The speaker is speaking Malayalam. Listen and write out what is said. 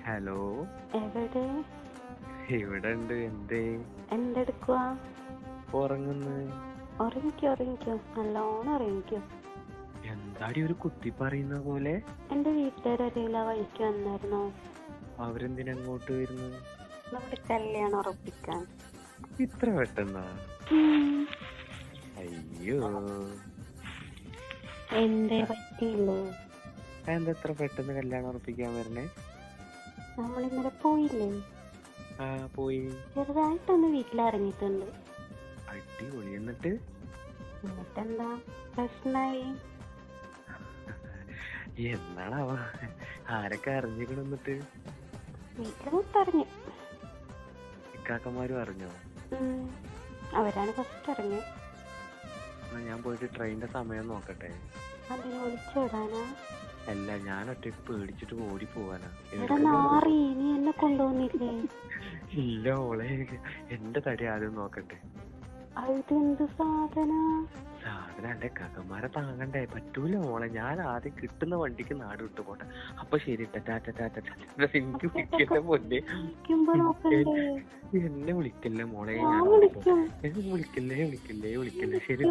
ഹലോ. എവിടെ? ഇവിടെ ഉണ്ട്. എന്തേ? എന്തെടുക്കുവാ? ഉറങ്ങുന്നു. ഉറങ്ങിക്കോ നല്ലോണം ഉറങ്ങിക്കോ. എന്താടി ഒരു കുത്തി പറയുന്ന പോലെ? എന്റെ വീട്ടുകാരെല്ലാം ആ വഴിക്ക് വന്നായിരുന്നോ? അവരെന്തിനങ്ങോട്ട് വരുന്നു? നമ്മുടെ കല്യാണം ഉറപ്പിക്കാൻ. ഇത്ര പെട്ടെന്നാ? അയ്യോ, എന്തേ പറ്റിയില്ലേ? എന്താ ഇത്ര പെട്ടെന്ന് കല്യാണം ഉറപ്പിക്കാൻ വരണേ? നമ്മൾ ഇന്നലെ പോയില്ലേ? ആ, പോയി. ചെറുതായിട്ടൊന്ന് വീട്ടിലിറങ്ങിയിട്ടുണ്ട്. അടിപൊളി. എന്നിട്ടെന്താ പ്രശ്നായി? എന്നാണാവാ? ആരൊക്കെ അറിഞ്ഞിക്കണം? എന്നിട്ട് വീട്ടിൽ മൊത്തറിഞ്ഞു. ഇക്കാക്കന്മാരും അറിഞ്ഞോ? അവരാണ് ഫസ്റ്റ് അറിഞ്ഞത്. ഞാൻ പോയിട്ട് ട്രെയിനിന്റെ സമയം നോക്കട്ടെ. അതിനെ ഒളിച്ചോടാനാ? അല്ല, ഞാൻ ഒറ്റയ്ക്ക് പേടിച്ചിട്ട് ഓടി പോവാനാ. എടാ നാറി, നീ എന്നെ കൊണ്ടുപോകുന്നില്ലേ? ഇല്ല മോളെ, എന്റെ തടി ആദ്യം നോക്കട്ടെ. ഇതെന്ത് സാധനം എന്റെ കകന്മാരെ താങ്ങണ്ടേ? പറ്റൂല മോളെ, ഞാൻ ആദ്യം കിട്ടുന്ന വണ്ടിക്ക് നാട് വിട്ടു പോട്ടെ. അപ്പൊ ശരി, എനിക്ക് വിളിക്കല്ലേ മോനെ, എന്നെ വിളിക്കല്ലേ മോളെ. എന്നെ വിളിക്കല്ലേ. ശരി.